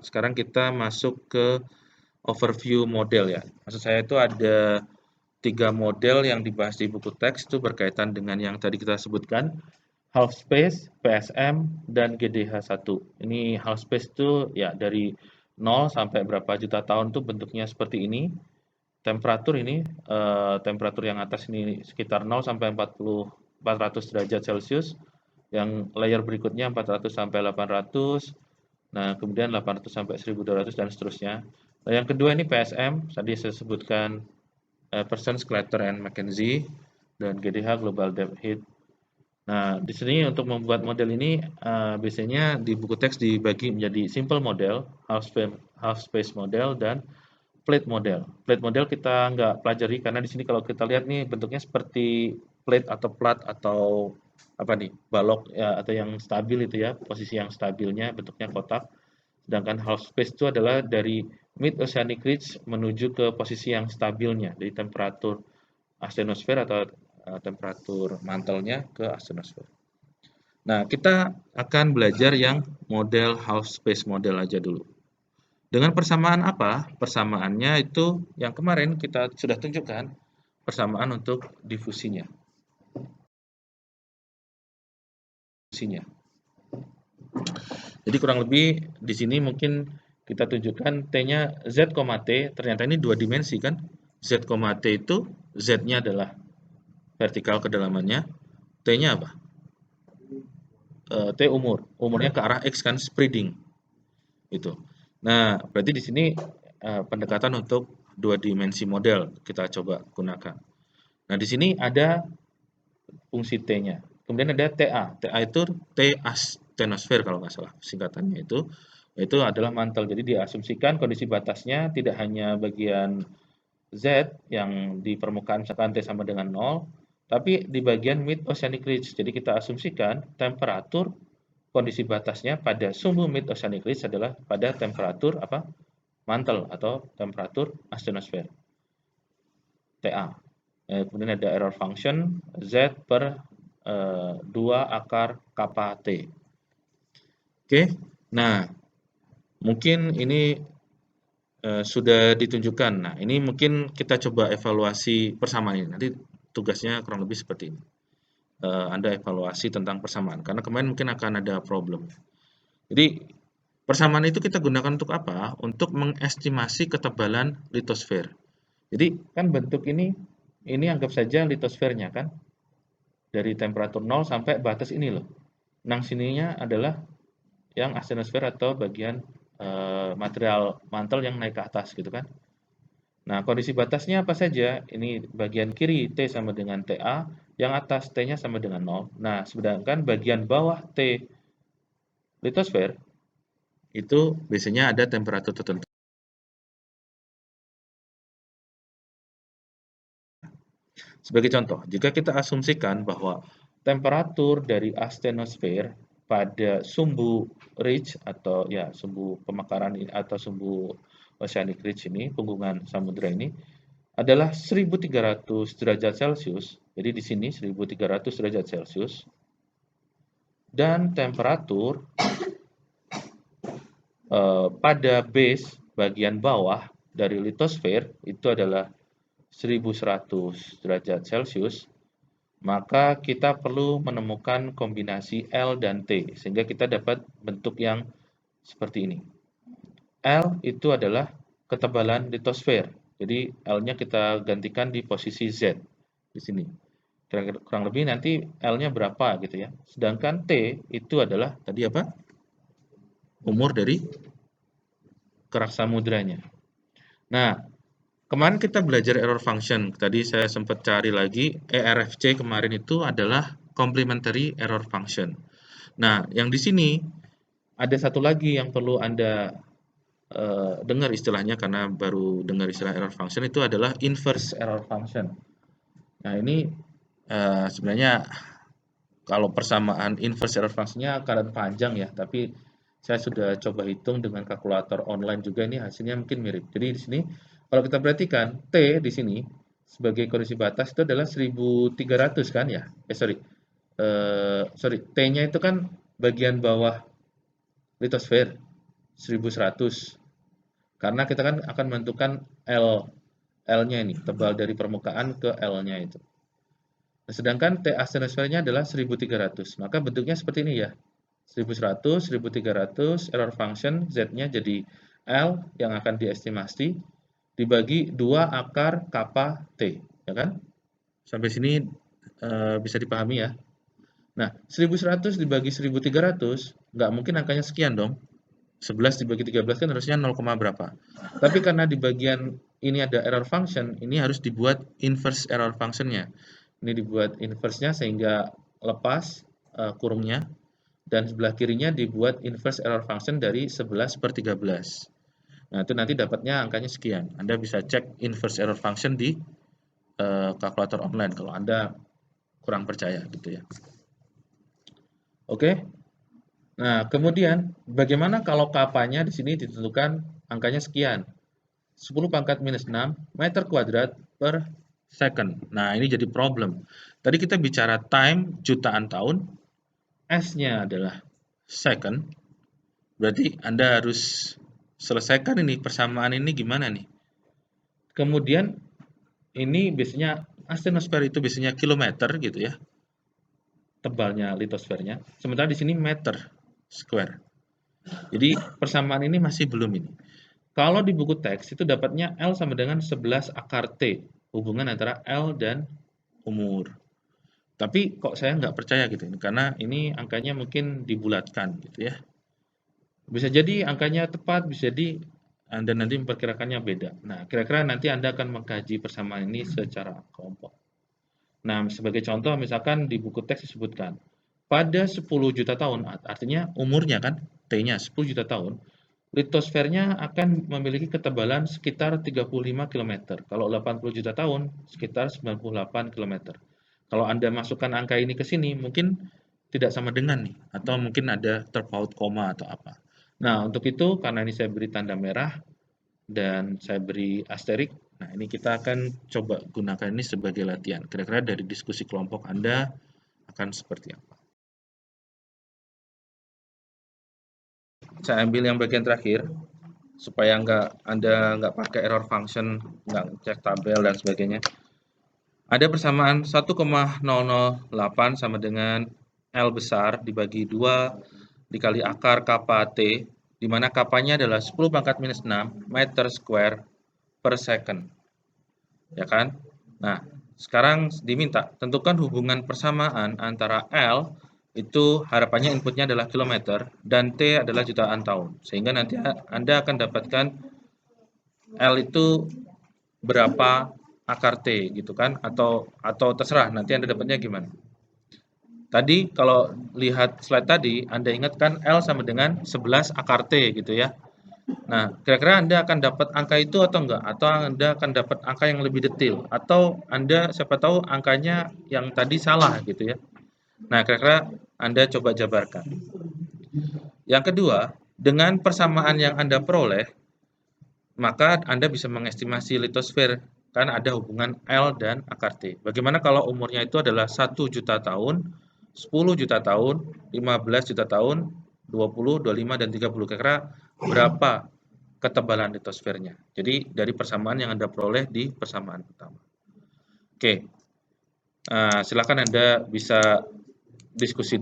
Sekarang kita masuk ke overview model ya. Maksud saya itu ada 3 model yang dibahas di buku teks itu berkaitan dengan yang tadi kita sebutkan, half space, PSM, dan GDH1. Ini half space itu ya dari 0 sampai berapa juta tahun tuh bentuknya seperti ini. Temperatur ini, temperatur yang atas ini sekitar 0 sampai 400 derajat Celcius. Yang layer berikutnya 400 sampai 800. Nah, kemudian 800 sampai 1200 dan seterusnya. Nah, yang kedua ini PSM, tadi saya sebutkan Parsons, Sclater, and McKenzie, dan GDH Global Depth Heat. Nah, di sini untuk membuat model ini biasanya di buku teks dibagi menjadi simple model, half space model, dan plate model. Plate model kita nggak pelajari karena di sini kalau kita lihat nih bentuknya seperti plate atau plat atau apa nih balok ya, atau yang stabil itu ya, posisi yang stabilnya bentuknya kotak. Sedangkan half space itu adalah dari mid oceanic ridge menuju ke posisi yang stabilnya, dari temperatur astenosfer atau temperatur mantelnya ke astenosfer. Nah, kita akan belajar yang model half space model aja dulu. Dengan persamaan apa? Persamaannya itu yang kemarin kita sudah tunjukkan, persamaan untuk difusinya. Jadi kurang lebih di sini mungkin kita tunjukkan T-nya Z, T, ternyata ini 2 dimensi kan? Z, T itu Z-nya adalah vertikal kedalamannya, T-nya apa? T umurnya ke arah X kan, spreading. Itu. Nah, berarti di sini pendekatan untuk 2 dimensi model kita coba gunakan. Nah, di sini ada fungsi T-nya. Kemudian ada TA. TA itu T astenosfer kalau nggak salah singkatannya itu adalah mantel. Jadi diasumsikan kondisi batasnya tidak hanya bagian Z yang di permukaan misalkan T sama dengan 0, tapi di bagian mid oceanic ridge. Jadi kita asumsikan temperatur kondisi batasnya pada sumbu mid oceanic ridge adalah pada temperatur apa? Mantel atau temperatur astenosfer. TA. Kemudian ada error function Z per 2 akar kappa T. Oke, nah mungkin ini sudah ditunjukkan. Nah, ini mungkin kita coba evaluasi persamaan ini. Nanti tugasnya kurang lebih seperti ini. Anda evaluasi tentang persamaan, karena kemarin mungkin akan ada problem. Jadi, persamaan itu kita gunakan untuk apa? Untuk mengestimasi ketebalan litosfer. Jadi, kan bentuk ini anggap saja litosfernya kan? Dari temperatur 0 sampai batas ini loh. Nang sininya adalah yang astenosfer atau bagian material mantel yang naik ke atas gitu kan. Nah, kondisi batasnya apa saja? Ini bagian kiri T sama dengan TA, yang atas T-nya sama dengan 0. Nah, sedangkan bagian bawah T litosfer itu biasanya ada temperatur tertentu. Sebagai contoh, jika kita asumsikan bahwa temperatur dari astenosfer pada sumbu ridge atau ya sumbu pemekaran atau sumbu oceanic ridge ini, punggungan samudra ini adalah 1300 derajat Celcius. Jadi di sini 1300 derajat Celcius. Dan temperatur pada base bagian bawah dari litosfer itu adalah 1100 derajat Celcius, maka kita perlu menemukan kombinasi L dan T, sehingga kita dapat bentuk yang seperti ini. L itu adalah ketebalan litosfer, jadi L-nya kita gantikan di posisi Z, di sini. Kurang lebih nanti L-nya berapa gitu ya. Sedangkan T itu adalah, tadi apa? Umur dari kerak samudranya. Nah, kemarin kita belajar error function. Tadi saya sempat cari lagi, ERFC kemarin itu adalah complementary error function. Nah, yang di sini ada satu lagi yang perlu Anda dengar istilahnya karena baru dengar istilah error function itu adalah inverse error function. Nah, ini sebenarnya kalau persamaan inverse error function-nya akan panjang ya, tapi saya sudah coba hitung dengan kalkulator online juga, ini hasilnya mungkin mirip. Jadi di sini kalau kita perhatikan T di sini sebagai kondisi batas itu adalah 1300 kan ya? Sorry, T-nya itu kan bagian bawah litosfer. 1100. Karena kita kan akan menentukan L-nya ini, tebal dari permukaan ke L-nya itu. Nah, sedangkan T astenosfernya adalah 1300. Maka bentuknya seperti ini ya. 1100, 1300, error function Z-nya jadi L yang akan diestimasi dibagi 2 akar kappa T, ya kan? Sampai sini bisa dipahami ya. Nah, 1100 dibagi 1300, nggak mungkin angkanya sekian dong. 11 dibagi 13 kan harusnya 0, berapa. Tapi karena di bagian ini ada error function, ini harus dibuat inverse error function-nya. Ini dibuat inverse-nya sehingga lepas kurungnya, dan sebelah kirinya dibuat inverse error function dari 11/13. Nah, itu nanti dapatnya angkanya sekian. Anda bisa cek inverse error function di kalkulator online kalau Anda kurang percaya gitu ya. Oke. Nah, kemudian bagaimana kalau kapanya di sini ditentukan angkanya sekian? 10 pangkat minus 6 meter kuadrat per second. Nah, ini jadi problem. Tadi kita bicara time jutaan tahun, S-nya adalah second. Berarti Anda harus selesaikan ini persamaan ini gimana nih? Kemudian ini biasanya astenosfer itu biasanya kilometer gitu ya. Tebalnya litosfernya. Sementara di sini meter square. Jadi persamaan ini masih belum ini. Kalau di buku teks itu dapatnya L sama dengan 11 akar T. Hubungan antara L dan umur. Tapi kok saya nggak percaya gitu. Karena ini angkanya mungkin dibulatkan gitu ya. Bisa jadi angkanya tepat, bisa jadi Anda nanti memperkirakannya beda. Nah, kira-kira nanti Anda akan mengkaji persamaan ini secara kelompok. Nah, sebagai contoh misalkan di buku teks disebutkan, pada 10 juta tahun, artinya umurnya kan, T-nya 10 juta tahun, litosfernya akan memiliki ketebalan sekitar 35 km. Kalau 80 juta tahun, sekitar 98 km. Kalau Anda masukkan angka ini ke sini, mungkin tidak sama dengan nih, atau mungkin ada terpaut koma atau apa. Nah, untuk itu, karena ini saya beri tanda merah, dan saya beri asterik, nah ini kita akan coba gunakan ini sebagai latihan. Kira-kira dari diskusi kelompok Anda akan seperti apa? Saya ambil yang bagian terakhir, supaya Anda nggak pakai error function, nggak cek tabel dan sebagainya. Ada persamaan 1,008 sama dengan L besar dibagi 2 dikali akar kappa T, di mana kapanya adalah 10 pangkat minus 6 meter square per second. Ya kan? Nah, sekarang diminta tentukan hubungan persamaan antara L itu harapannya inputnya adalah kilometer dan T adalah jutaan tahun. Sehingga nanti Anda akan dapatkan L itu berapa akar T gitu kan, atau terserah nanti Anda dapatnya gimana. Tadi kalau lihat slide tadi, Anda ingat kan L sama dengan 11 akar T gitu ya. Nah, kira-kira Anda akan dapat angka itu atau enggak? Atau Anda akan dapat angka yang lebih detail? Atau Anda siapa tahu angkanya yang tadi salah gitu ya. Nah, kira-kira Anda coba jabarkan. Yang kedua, dengan persamaan yang Anda peroleh, maka Anda bisa mengestimasi litosfer, kan ada hubungan L dan akar T. Bagaimana kalau umurnya itu adalah 1 juta tahun, 10 juta tahun, 15 juta tahun, 20, 25, dan 30. Kira-kira berapa ketebalan litosfernya? Jadi dari persamaan yang Anda peroleh di persamaan pertama. Oke, silakan Anda bisa diskusi